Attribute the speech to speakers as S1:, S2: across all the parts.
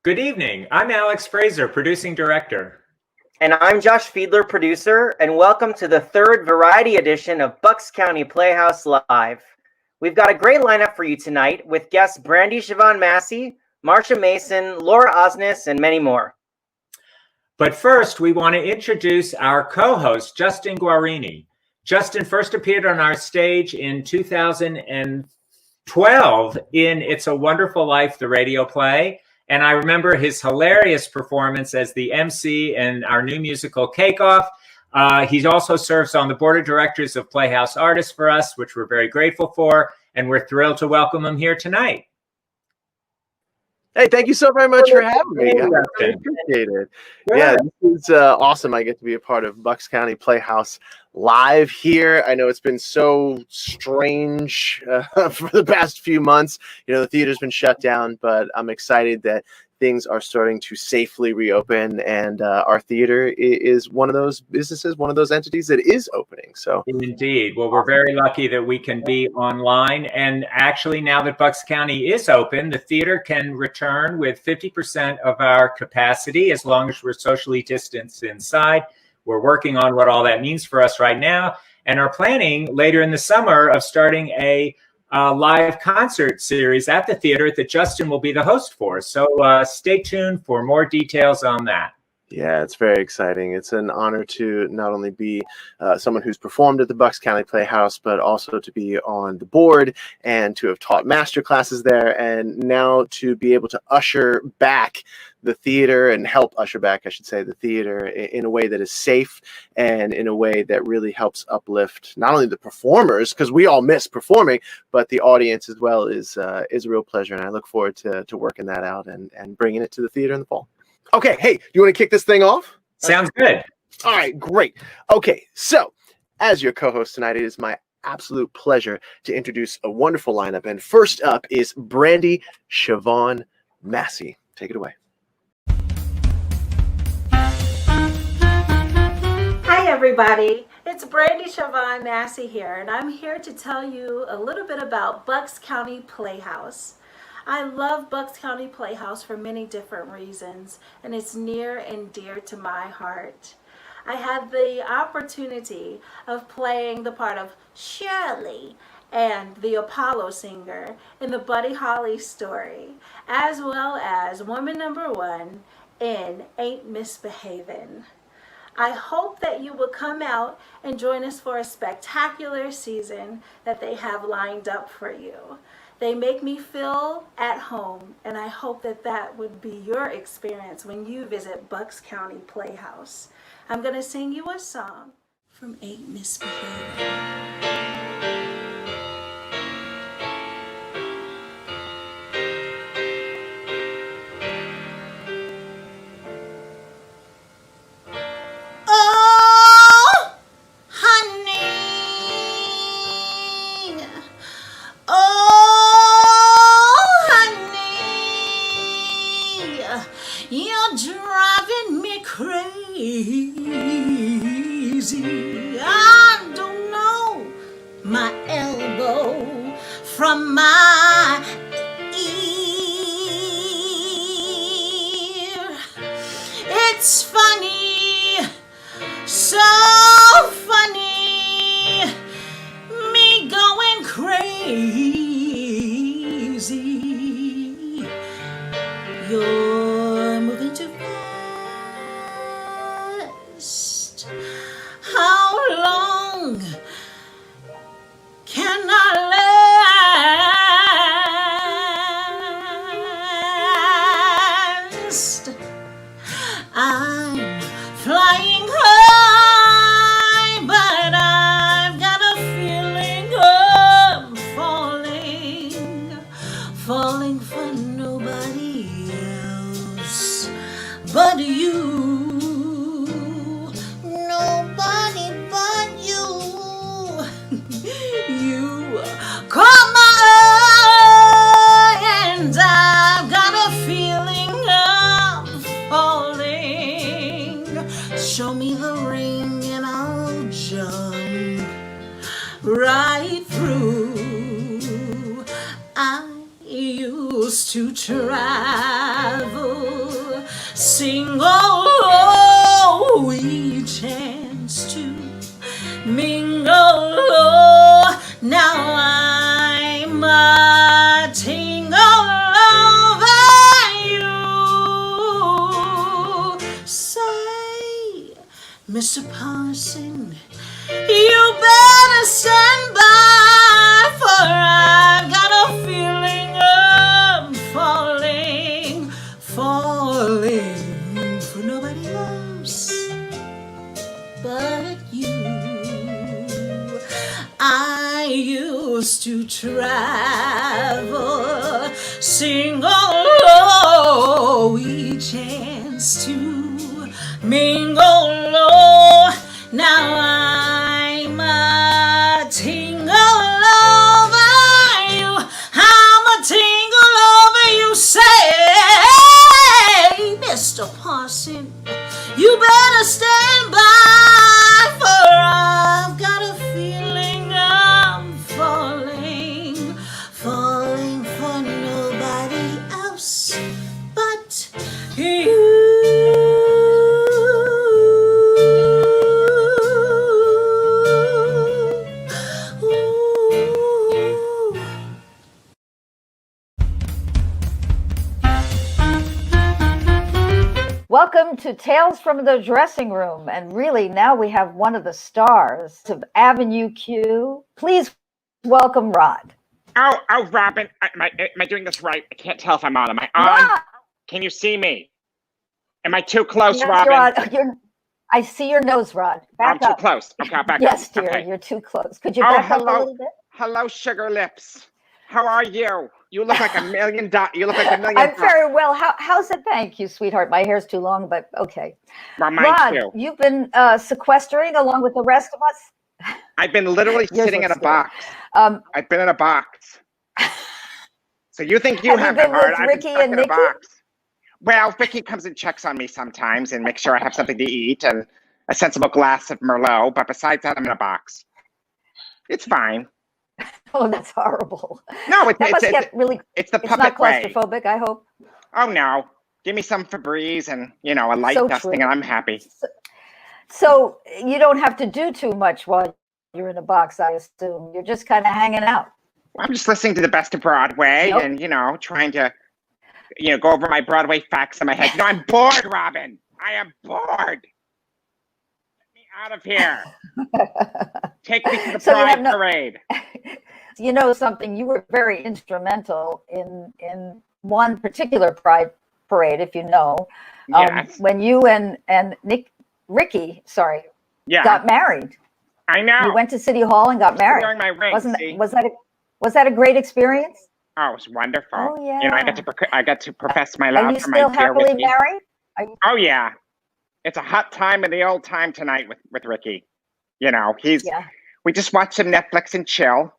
S1: Good evening. I'm Alex Fraser, producing director.
S2: And I'm Josh Fiedler, producer, and welcome to the third variety edition of Bucks County Playhouse Live. We've got a great lineup for you tonight with guests Brandi Chavonne Massey, Marsha Mason, Laura Osnes, and many more.
S1: But first, we want to introduce our co-host, Justin Guarini. Justin first appeared on our stage in 2012 in It's a Wonderful Life, the radio play. And I remember his hilarious performance as the MC in our new musical Cake Off. He also serves on the board of directors of Playhouse Artists for us, which we're very grateful for. And we're thrilled to welcome him here tonight.
S3: Hey, thank you so very much for having me. I really appreciate it. Yeah, this is awesome. I get to be a part of Bucks County Playhouse Live here. I know it's been so strange for the past few months. You know, the theater's been shut down, but I'm excited that things are starting to safely reopen, and our theater is one of those businesses, one of those entities that is opening. So
S1: indeed. Well, we're very lucky that we can be online. And actually, now that Bucks County is open, the theater can return with 50% of our capacity as long as we're socially distanced inside. We're working on what all that means for us right now, and are planning later in the summer of starting a live concert series at the theater that Justin will be the host for. So stay tuned for more details on that.
S3: Yeah, it's very exciting. It's an honor to not only be someone who's performed at the Bucks County Playhouse, but also to be on the board and to have taught master classes there, and now to be able to usher back the theater and help usher back, I should say, the theater in a way that is safe and in a way that really helps uplift not only the performers, because we all miss performing, but the audience as well is a real pleasure. And I look forward to working that out and bringing it to the theater in the fall. Okay, hey, you want to kick this thing off?
S1: Sounds good.
S3: All right, great. Okay, so as your co-host tonight, it is my absolute pleasure to introduce a wonderful lineup. And first up is Brandi Chavonne Massey. Take it away.
S4: Hi, everybody. It's Brandi Chavonne Massey here, and I'm here to tell you a little bit about Bucks County Playhouse. I love Bucks County Playhouse for many different reasons, and it's near and dear to my heart. I had the opportunity of playing the part of Shirley and the Apollo singer in the Buddy Holly story, as well as woman number one in Ain't Misbehavin'. I hope that you will come out and join us for a spectacular season that they have lined up for you. They make me feel at home, and I hope that that would be your experience when you visit Bucks County Playhouse. I'm going to sing you a song from Ain't Misbehavin'. You're driving me crazy. I don't know my elbow from my ear. It's funny, so funny, me going crazy. You're moving too fast. How long can I last? I'm flying high, but I've got a feeling I'm falling for nobody else but you. Nobody but you. You caught my eye, and I've got a feeling I'm falling. Show me the ring and I'll jump right through. I used to travel Sing oh, we chance to mingle. Oh, now I'm a tingle over you. Say, Mr. Parson, you better stand by, for I've got a feeling I'm falling for nobody else but you. I used to travel, sing oh, we chance to mingle. Oh, now I'm a tingle over you. I'm a tingle over you. Say, Mr. Parson, you better stand by, for I've got a feeling I'm falling for nobody else but you.
S5: Welcome to Tales from the Dressing Room. And really, now we have one of the stars of Avenue Q. Please welcome Rod.
S6: Oh, Robyn, am I doing this right? I can't tell if I'm on. Am I on?
S5: Rod!
S6: Can you see me? Am I too close,
S5: Yes,
S6: Robyn?
S5: I see your nose, Rod.
S6: I'm
S5: Back up.
S6: too close. Okay, I'll back
S5: Yes,
S6: up.
S5: dear,
S6: Okay.
S5: you're too close. Could you back up a little bit?
S6: Hello, sugar lips. How are you? You look like $1 million. You look like $1 million.
S5: I'm very well. How's it? Thank you, sweetheart. My hair's too long, but okay.
S6: Well, mine
S5: Rod,
S6: too.
S5: you've been sequestering along with the rest of us?
S6: I've been literally
S5: Yours
S6: sitting in a
S5: looks good.
S6: box. I've been in a box. So you think you have
S5: been
S6: it hard?
S5: with
S6: I've
S5: Ricky
S6: been stuck
S5: and
S6: in a
S5: Nikki?
S6: box. Well, Ricky comes and checks on me sometimes and makes sure I have something to eat and a sensible glass of Merlot. But besides that, I'm in a box. It's fine.
S5: Oh, that's horrible.
S6: No,
S5: That must get really.
S6: it's the
S5: It's
S6: puppet
S5: not
S6: way.
S5: claustrophobic, I hope.
S6: Oh no, give me some Febreze and a light
S5: So
S6: dusting,
S5: true.
S6: and I'm happy.
S5: So you don't have to do too much while you're in a box, I assume. You're just kind of hanging out.
S6: I'm just listening to the best of Broadway
S5: Nope.
S6: and trying to go over my Broadway facts in my head. No, I'm bored, Robyn. I am bored. Get me out of here. Take me to the
S5: So you
S6: Pride
S5: have
S6: Parade.
S5: You know something, you were very instrumental in one particular Pride Parade, if you know.
S6: Yes.
S5: When you and Ricky,
S6: Yeah,
S5: got married.
S6: I know.
S5: You went to City Hall and got married.
S6: Wearing my ring. See?
S5: Was that a great experience?
S6: Oh, it was wonderful.
S5: Oh, yeah.
S6: I got to profess my
S5: Are
S6: love
S5: you
S6: for my
S5: still
S6: dear
S5: happily
S6: Ricky.
S5: married?
S6: Oh yeah, it's a hot time in the old time tonight with Ricky. He's.
S5: Yeah.
S6: We just watch some Netflix and chill.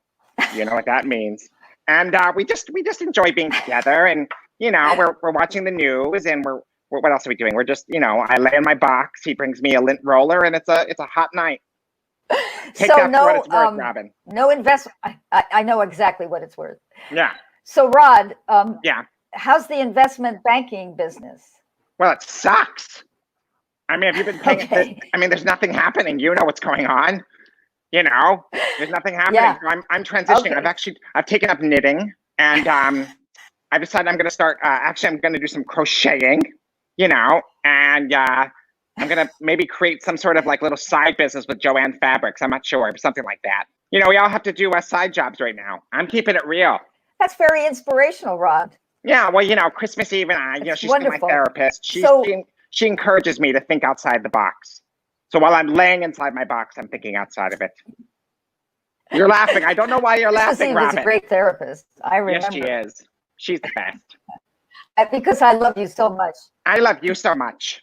S6: You know what that means. And we just enjoy being together. And we're watching the news. And what else are we doing? We're just I lay in my box. He brings me a lint roller, and it's a hot night. Take that for what it's worth, Robyn.
S5: No investment. I know exactly what it's worth.
S6: Yeah.
S5: So Rod,
S6: Yeah.
S5: how's the investment banking business?
S6: Well, it sucks. I mean, have you been paying attention? I mean, there's nothing happening. You know what's going on. There's nothing happening.
S5: Yeah.
S6: So I'm transitioning.
S5: Okay.
S6: I've taken up knitting, and I decided I'm going to start. Actually, I'm going to do some crocheting. And I'm going to maybe create some sort of like little side business with Joanne Fabrics. I'm not sure, but something like that. We all have to do side jobs right now. I'm keeping it real.
S5: That's very inspirational, Rod.
S6: Yeah, well, Christmas Eve and I, she's still my
S5: wonderful.
S6: therapist. She encourages me to think outside the box. So while I'm laying inside my box, I'm thinking outside of it. You're laughing. I don't know why you're laughing,
S5: Christmas Eve is
S6: Robyn.
S5: a great therapist. I remember.
S6: Yes, she is. She's the best.
S5: Because I love you so much.
S6: I love you so much.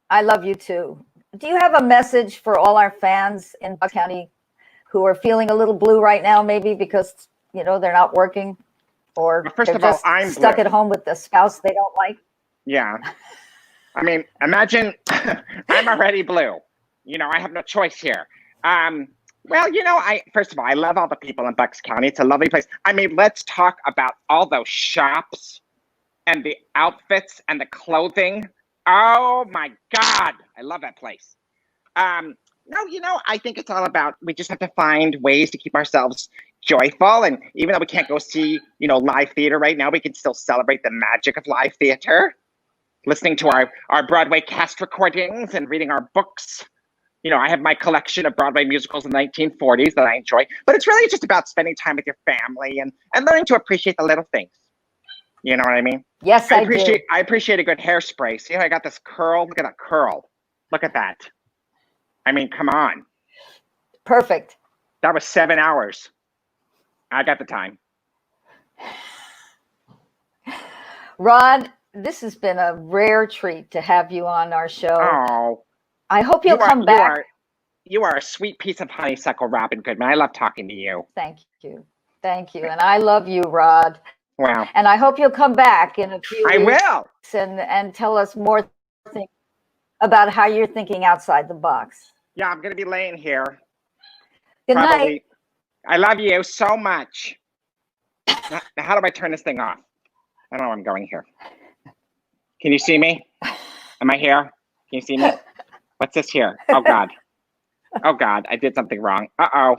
S5: I love you too. Do you have a message for all our fans in Bucks County who are feeling a little blue right now, maybe because they're not working, or
S6: Well, first
S5: they're
S6: of all,
S5: just
S6: I'm
S5: stuck
S6: blue.
S5: at home with the spouse they don't like?
S6: Yeah. I mean, imagine I'm already blue. I have no choice here. Well, first of all, I love all the people in Bucks County. It's a lovely place. I mean, let's talk about all those shops. and the outfits and the clothing. Oh my God, I love that place. No, I think it's all about, we just have to find ways to keep ourselves joyful. And even though we can't go see, live theater right now, we can still celebrate the magic of live theater, listening to our Broadway cast recordings and reading our books. I have my collection of Broadway musicals in the 1940s that I enjoy, but it's really just about spending time with your family and learning to appreciate the little things. You know what I mean?
S5: Yes, I do.
S6: I appreciate a good hairspray. See how I got this curl? Look at that curl. Look at that. I mean, come on.
S5: Perfect.
S6: That was 7 hours. I got the time.
S5: Rod, this has been a rare treat to have you on our show.
S6: Oh.
S5: I hope you'll come back.
S6: You are a sweet piece of honeysuckle, Robyn Goodman. I love talking to you.
S5: Thank you. Thank you. And I love you, Rod.
S6: Wow.
S5: And I hope you'll come back in a few weeks.
S6: I will.
S5: And tell us more things about how you're thinking outside the box.
S6: Yeah, I'm going to be laying here.
S5: Good night.
S6: I love you so much. Now, how do I turn this thing off? I don't know where I'm going here. Can you see me? Am I here? Can you see me? What's this here? Oh, God. Oh, God. I did something wrong. Uh-oh.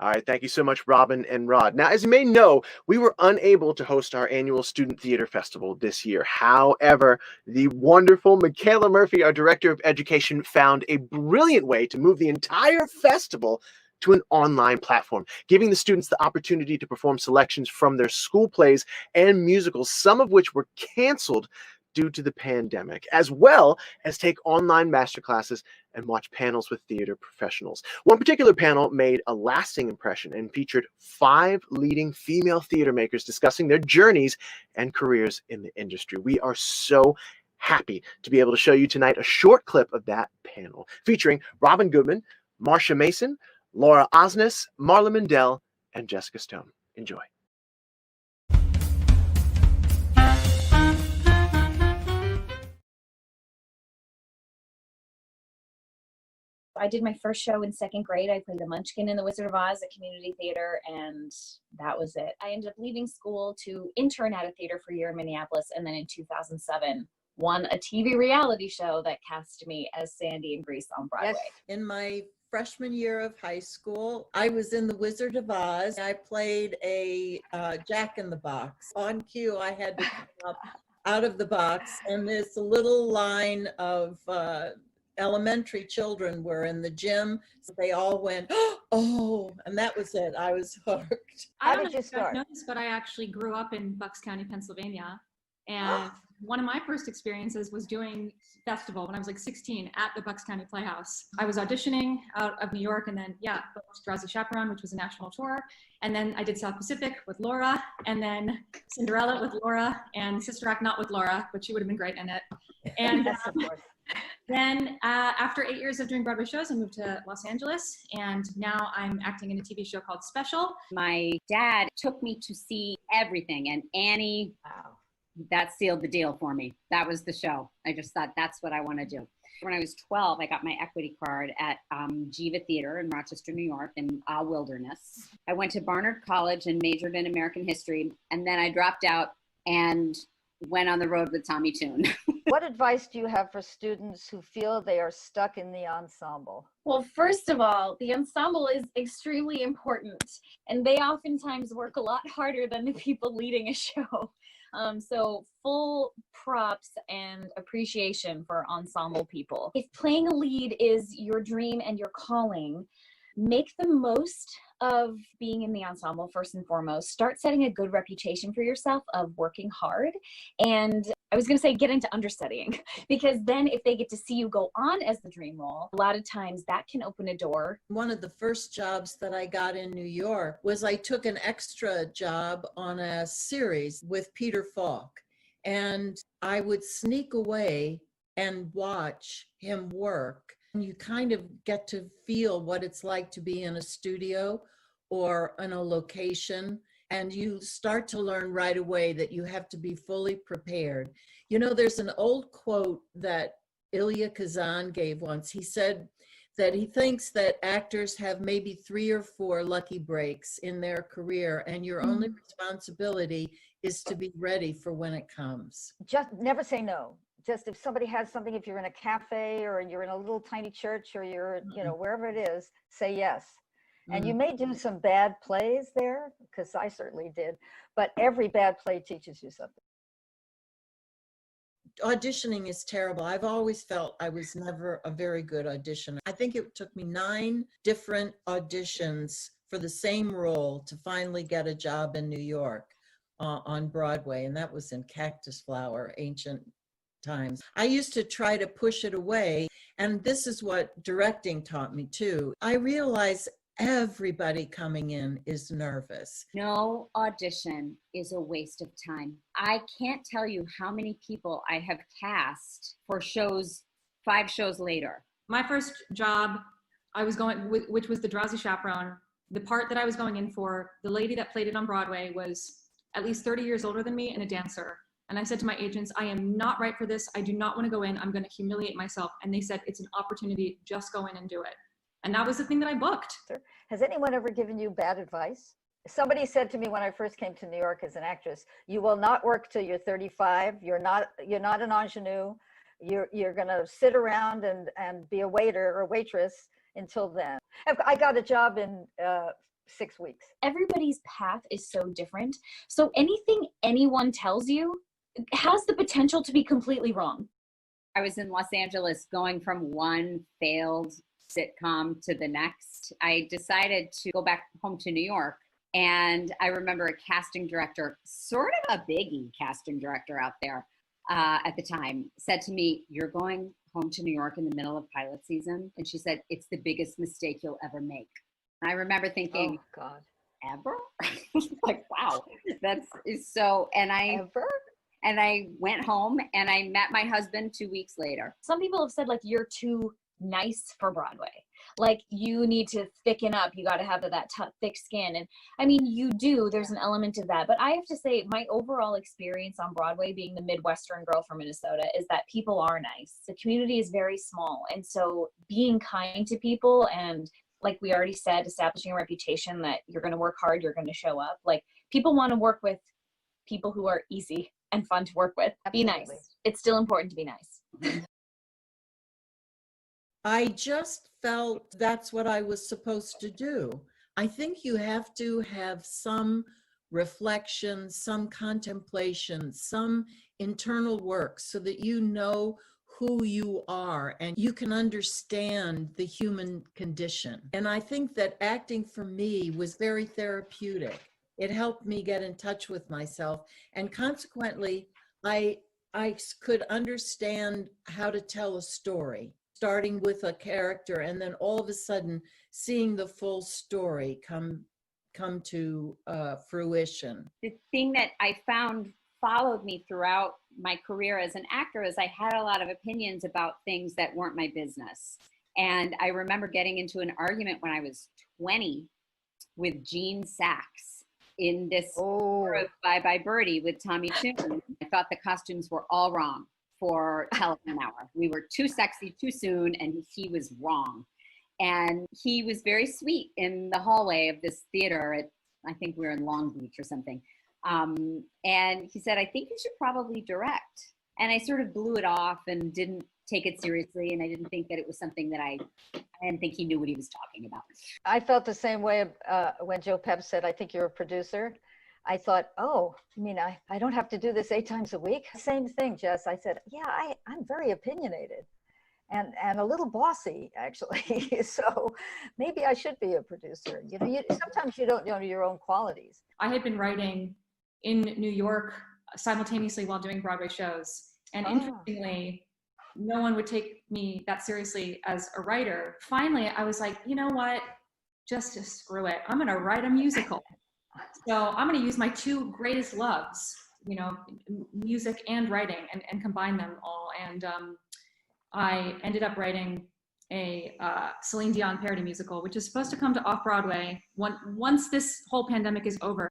S3: All right, thank you so much, Robyn and Rod. Now, as you may know, we were unable to host our annual Student Theater Festival this year. However, the wonderful Michaela Murphy, our Director of Education, found a brilliant way to move the entire festival to an online platform, giving the students the opportunity to perform selections from their school plays and musicals, some of which were canceled due to the pandemic, as well as take online masterclasses and watch panels with theater professionals. One particular panel made a lasting impression and featured 5 leading female theater makers discussing their journeys and careers in the industry. We are so happy to be able to show you tonight a short clip of that panel featuring Robyn Goodman, Marsha Mason, Laura Osnes, Marla Mindelle, and Jessica Stone. Enjoy.
S7: I did my first show in 2nd grade. I played the Munchkin in the Wizard of Oz at community theater, and that was it. I ended up leaving school to intern at a theater for a year in Minneapolis, and then in 2007 won a TV reality show that cast me as Sandy in Grease on Broadway.
S8: Yes. In my freshman year of high school, I was in the Wizard of Oz. I played a Jack in the Box. On cue, I had to come up out of the box, and this little line of elementary children were in the gym. So they all went, oh, and that was it. I was hooked.
S5: How did you start?
S9: Noticed, but I actually grew up in Bucks County, Pennsylvania. And one of my first experiences was doing festival when I was like 16 at the Bucks County Playhouse. I was auditioning out of New York, and then, booked Drowsy Chaperone, which was a national tour. And then I did South Pacific with Laura, and then Cinderella with Laura, and Sister Act Not with Laura, but she would have been great in it. And then after 8 years of doing Broadway shows, I moved to Los Angeles, and now I'm acting in a TV show called Special.
S10: My dad took me to see everything, and Annie, that sealed the deal for me. That was the show. I just thought, that's what I want to do. When I was 12, I got my equity card at Jiva Theater in Rochester, New York, in Wilderness. I went to Barnard College and majored in American history, and then I dropped out and went on the road with Tommy Tune.
S5: What advice do you have for students who feel they are stuck in the ensemble?
S7: Well, first of all, the ensemble is extremely important, and they oftentimes work a lot harder than the people leading a show. So full props and appreciation for ensemble people. If playing a lead is your dream and your calling, make the most of being in the ensemble first and foremost. Start setting a good reputation for yourself of working hard. And I was going to say, get into understudying, because then if they get to see you go on as the dream role, a lot of times that can open a door.
S8: One of the first jobs that I got in New York was I took an extra job on a series with Peter Falk, and I would sneak away and watch him work. You kind of get to feel what it's like to be in a studio or in a location, and you start to learn right away that you have to be fully prepared. You know, there's an old quote that Ilya Kazan gave once. He said, that he thinks that actors have maybe 3 or 4 lucky breaks in their career, and your only responsibility is to be ready for when it comes.
S5: Just never say no. Just if somebody has something, if you're in a cafe or you're in a little tiny church or you're, you know, wherever it is, say yes. And you may do some bad plays there, because I certainly did, but every bad play teaches you something.
S8: Auditioning is terrible. I've always felt I was never a very good auditioner. I think it took me 9 different auditions for the same role to finally get a job in New York on Broadway, and that was in Cactus Flower, ancient times. I used to try to push it away, and this is what directing taught me too. I realized everybody coming in is nervous.
S10: No audition is a waste of time. I can't tell you how many people I have cast for shows 5 shows later.
S9: My first job, I was going, which was the Drowsy Chaperone. The part that I was going in for, the lady that played it on Broadway was at least 30 years older than me and a dancer. And I said to my agents, I am not right for this. I do not want to go in. I'm going to humiliate myself. And they said, it's an opportunity. Just go in and do it. And that was the thing that I booked.
S5: Has anyone ever given you bad advice? Somebody said to me when I first came to New York as an actress, you will not work till you're 35. You're not an ingenue. You're going to sit around and be a waiter or waitress until then. I got a job in 6 weeks.
S7: Everybody's path is so different. So anything anyone tells you has the potential to be completely wrong.
S10: I was in Los Angeles going from one failed sitcom to the next. I decided to go back home to New York. And I remember a casting director, sort of a biggie casting director out there at the time, said to me, you're going home to New York in the middle of pilot season. And she said, it's the biggest mistake you'll ever make. And I remember thinking,
S5: oh God,
S10: ever? Like, wow, that's so, and I went home and I met my husband 2 weeks later.
S7: Some people have said, like, you're too nice for Broadway. Like, you need to thicken up. You got to have that thick skin. And I mean, you do. There's an element of that. But I have to say, my overall experience on Broadway, being the Midwestern girl from Minnesota, is that people are nice. The community is very small. And so being kind to people and, like we already said, establishing a reputation that you're going to work hard, you're going to show up. Like, people want to work with people who are easy and fun to work with.
S5: Absolutely.
S7: Be nice. It's still important to be nice.
S8: I just felt that's what I was supposed to do. I think you have to have some reflection, some contemplation, some internal work so that you know who you are and you can understand the human condition. And I think that acting for me was very therapeutic. It helped me get in touch with myself, and consequently, I could understand how to tell a story, starting with a character and then all of a sudden seeing the full story come to fruition.
S10: The thing that I found followed me throughout my career as an actor is I had a lot of opinions about things that weren't my business. And I remember getting into an argument when I was 20 with Gene Sachs in this tour of Bye Bye Birdie with Tommy Tune. I thought the costumes were all wrong for Telephone Hour. We were too sexy too soon, and he was wrong. And he was very sweet in the hallway of this theater at, I think we were in Long Beach or something. And he said, I think you should probably direct. And I sort of blew it off and didn't take it seriously. And I didn't think that it was something that I didn't think he knew what he was talking about.
S5: I felt the same way when Joe Pep said, I think you're a producer. I thought, oh, you mean I don't have to do this 8 times a week? Same thing, Jess. I said, yeah, I'm very opinionated and a little bossy, actually. So maybe I should be a producer. You know, sometimes you don't know your own qualities.
S9: I had been writing in New York simultaneously while doing Broadway shows. And interestingly, no one would take me that seriously as a writer. Finally, I was like, you know what? Just to screw it. I'm going to write a musical. So I'm going to use my 2 greatest loves, you know, music and writing, and combine them all. And I ended up writing a Celine Dion parody musical, which is supposed to come to off-Broadway once this whole pandemic is over.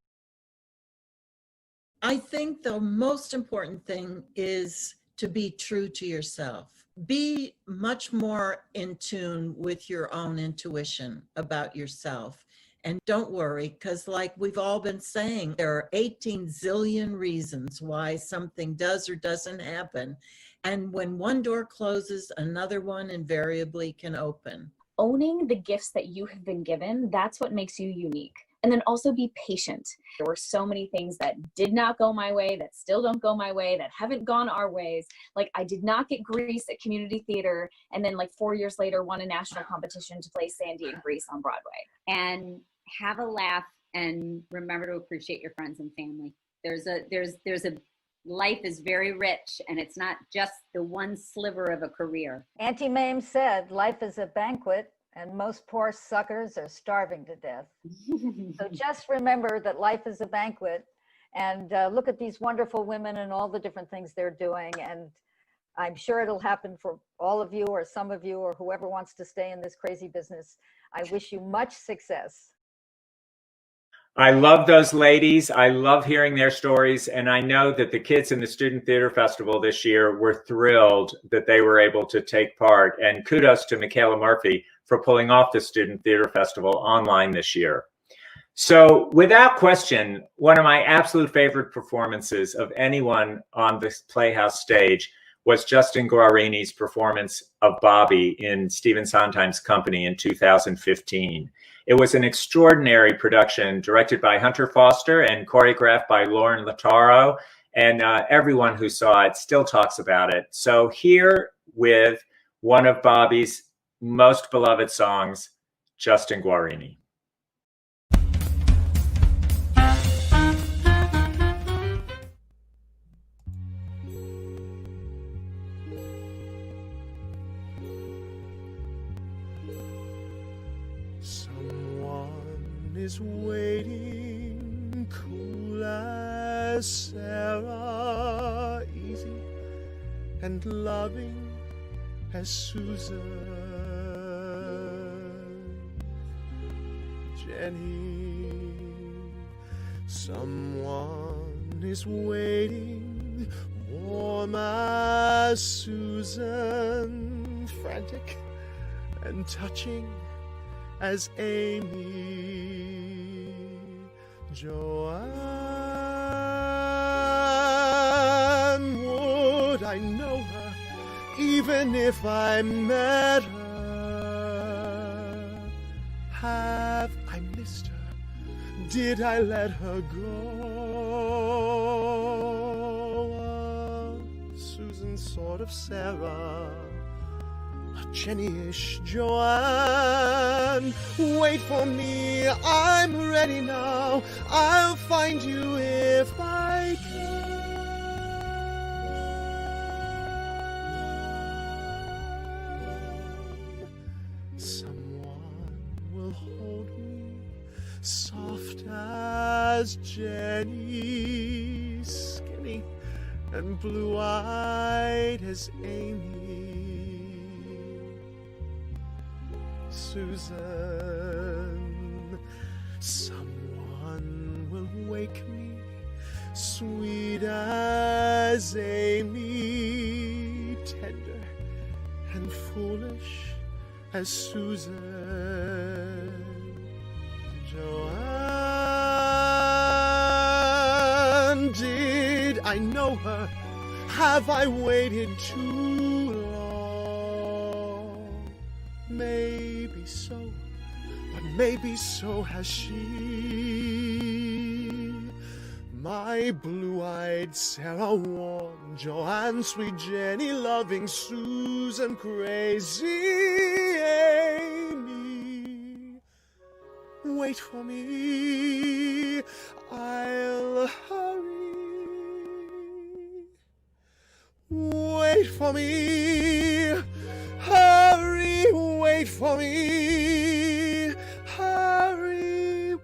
S8: I think the most important thing is to be true to yourself. be much more in tune with your own intuition about yourself. And don't worry, because like we've all been saying, there are 18 zillion reasons why something does or doesn't happen. And when one door closes, another one invariably can open.
S11: Owning the gifts that you have been given, that's what makes you unique. And then also be patient. There were so many things that did not go my way, that still don't go my way, that haven't gone our ways. Like I did not get Grease at Community Theater, and then like 4 years later won a national competition to play Sandy in Grease on Broadway.
S10: And have a laugh and remember to appreciate your friends and family. There's a life is very rich, and it's not just the one sliver of a career.
S5: Auntie Mame said, life is a banquet and most poor suckers are starving to death. So just remember that life is a banquet, and look at these wonderful women and all the different things they're doing. And I'm sure it'll happen for all of you or some of you or whoever wants to stay in this crazy business. I wish you much success.
S1: I love those ladies. I love hearing their stories. And I know that the kids in the Student Theater Festival this year were thrilled that they were able to take part. And kudos to Michaela Murphy for pulling off the Student Theater Festival online this year. So without question, one of my absolute favorite performances of anyone on this Playhouse stage was Justin Guarini's performance of Bobby in Stephen Sondheim's Company in 2015. It was an extraordinary production directed by Hunter Foster and choreographed by Lauren Lautaro, and everyone who saw it still talks about it. So here with one of Bobby's most beloved songs, Justin Guarini.
S12: Someone is waiting, cool as Sarah, easy and loving as Susan. Jenny, someone is waiting, warm as Susan, frantic and touching as Amy. Joanne, would I know her even if I met her? Have I missed her? Did I let her go? Susan sort of Sarah, a Jenny-ish Joanne. Wait for me, I'm ready now. I'll find you if I can. Someone will hold me, soft as Jenny, skinny and blue-eyed as Amy. Susan, someone will wake me, sweet as Amy, tender and foolish as Susan. Joanne, did I know her? Have I waited too long? Maybe so, but maybe so has she. My blue-eyed Sarah Warren, Joanne, sweet Jenny, loving Susan, crazy Amy. Wait for me, I'll hurry. Wait for me, hurry, wait for me, hurry.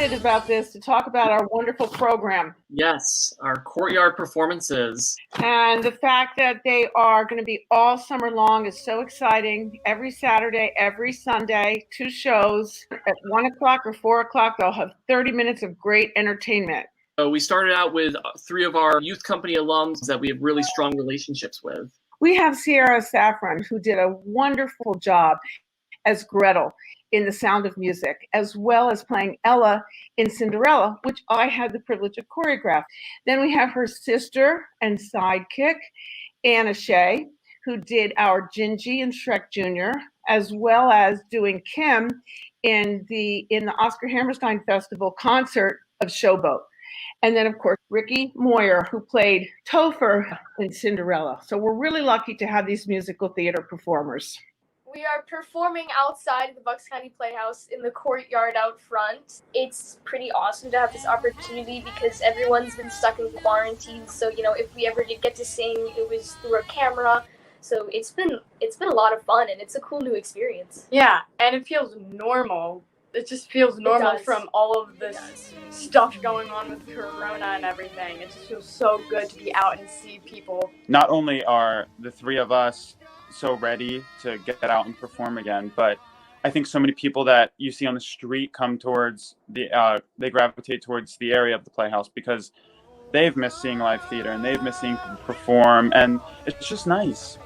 S13: excited about this to talk about our wonderful program.
S14: Yes, our Courtyard performances.
S13: And the fact that they are going to be all summer long is so exciting. Every Saturday, every Sunday, 2 shows at 1 o'clock or 4 o'clock. They'll have 30 minutes of great entertainment.
S14: So we started out with 3 of our youth company alums that we have really strong relationships with.
S13: We have Sierra Saffron, who did a wonderful job as Gretel in The Sound of Music, as well as playing Ella in Cinderella, which I had the privilege of choreographing. Then we have her sister and sidekick, Anna Shea, who did our Gingy in Shrek Jr., as well as doing Kim in the Oscar Hammerstein Festival concert of Showboat. And then, of course, Ricky Moyer, who played Topher in Cinderella. So we're really lucky to have these musical theater performers.
S15: We are performing outside of the Bucks County Playhouse in the courtyard out front. It's pretty awesome to have this opportunity because everyone's been stuck in quarantine. So, if we ever did get to sing, it was through a camera. So it's been a lot of fun, and it's a cool new experience.
S16: Yeah, and it feels normal. It just feels normal from all of this stuff going on with Corona and everything. It just feels so good to be out and see people.
S17: Not only are the 3 of us so ready to get out and perform again, but I think so many people that you see on the street come towards they gravitate towards the area of the Playhouse because they've missed seeing live theater and they've missed seeing people perform, and it's just nice.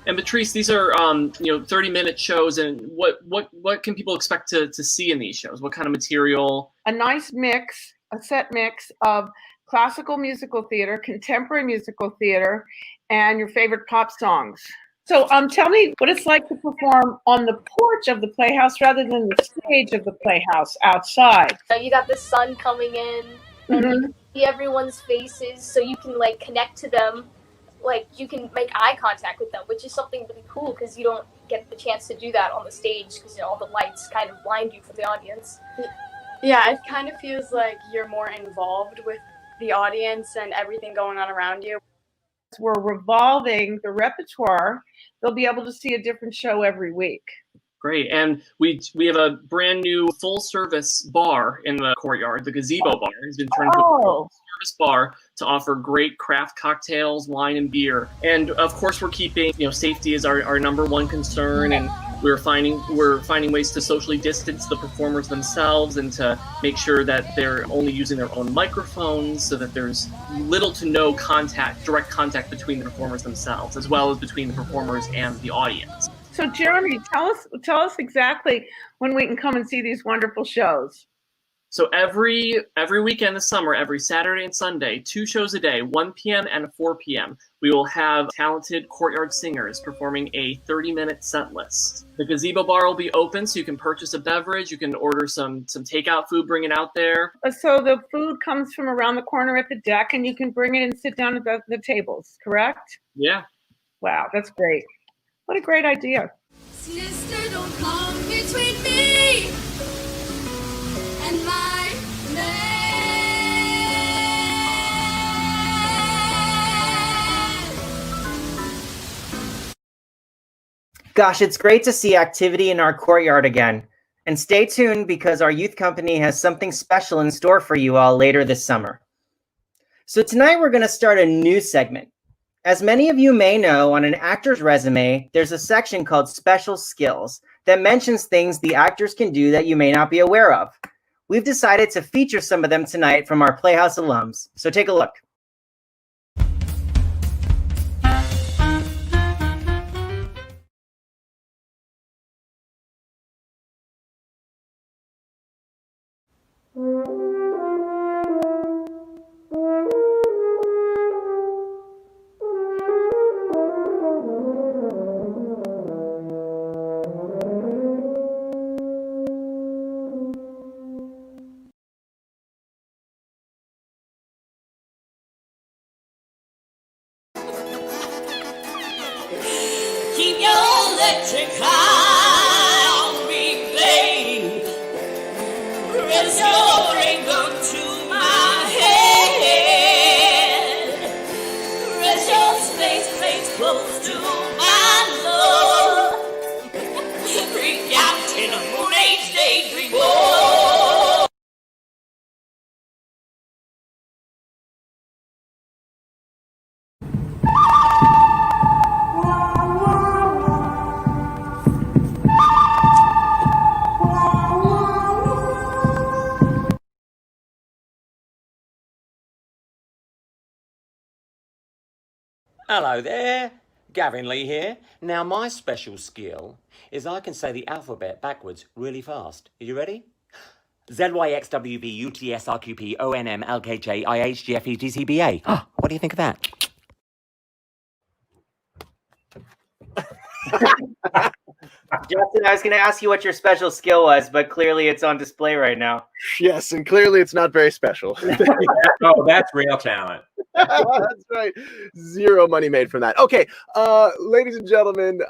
S14: And Patrice, these are 30-minute shows, and what can people expect to see in these shows? What kind of material?
S13: A nice mix, a set mix of classical musical theater, contemporary musical theater, and your favorite pop songs. So tell me what it's like to perform on the porch of the Playhouse rather than the stage of the Playhouse outside.
S15: You got the sun coming in, and you can see everyone's faces, so you can connect to them. You can make eye contact with them, which is something really cool because you don't get the chance to do that on the stage because all the lights kind of blind you from the audience.
S16: Yeah, it kind of feels like you're more involved with the audience and everything going on around you.
S13: We're revolving the repertoire. They'll be able to see a different show every week.
S14: Great, and we have a brand new full-service bar in the Courtyard. The Gazebo Bar has been turned into a full-service bar to offer great craft cocktails, wine, and beer. And of course, we're keeping safety is our number one concern, and we're finding ways to socially distance the performers themselves and to make sure that they're only using their own microphones, so that there's little to no direct contact between the performers themselves, as well as between the performers and the audience.
S13: So Jeremy, tell us exactly when we can come and see these wonderful shows.
S14: So every weekend this summer, every Saturday and Sunday, 2 shows a day, 1 p.m. and 4 p.m., we will have talented Courtyard singers performing a 30-minute set list. The Gazebo Bar will be open, so you can purchase a beverage. You can order some takeout food, bring it out there.
S13: So the food comes from around the corner at the deck, and you can bring it and sit down at the tables, correct?
S14: Yeah.
S13: Wow, that's great. What a great idea.
S18: Sister, don't come between me and my
S2: Gosh, it's great to see activity in our courtyard again. And stay tuned because our youth company has something special in store for you all later this summer. So tonight we're going to start a new segment. As many of you may know, on an actor's resume, there's a section called Special Skills that mentions things the actors can do that you may not be aware of. We've decided to feature some of them tonight from our Playhouse alums, so take a look.
S18: Keep your electric eye on me, babe. Press your finger to my head. Press your space plate close to my love. Freak out in a moon age daydream.
S19: Hello there, Gavin Lee here. Now my special skill is I can say the alphabet backwards really fast. Are you ready? ZYXWVUTSRQPONMLKJIHGFETCBA. What do you think of that?
S2: Justin, I was going to ask you what your special skill was, but clearly it's on display right now.
S3: Yes, and clearly it's not very special.
S1: Oh, that's real talent.
S3: That's right. Zero money made from that. Okay, ladies and gentlemen,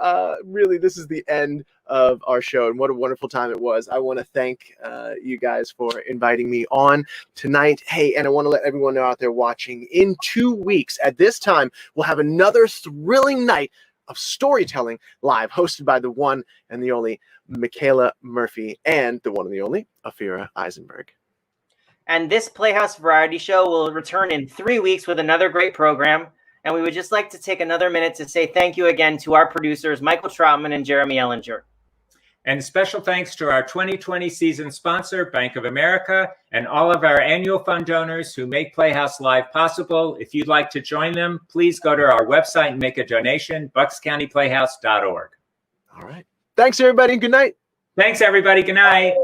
S3: really, this is the end of our show, and what a wonderful time it was. I want to thank you guys for inviting me on tonight. Hey, and I want to let everyone know out there watching, in 2 weeks at this time, we'll have another thrilling night of storytelling live, hosted by the one and the only Michaela Murphy and the one and the only Afira Eisenberg.
S2: And this Playhouse variety show will return in 3 weeks with another great program. And we would just like to take another minute to say thank you again to our producers, Michael Troutman and Jeremy Ellinger.
S1: And special thanks to our 2020 season sponsor, Bank of America, and all of our annual fund donors who make Playhouse Live possible. If you'd like to join them, please go to our website and make a donation, buckscountyplayhouse.org.
S3: All right. Thanks, everybody, and good night.
S1: Thanks, everybody. Good night.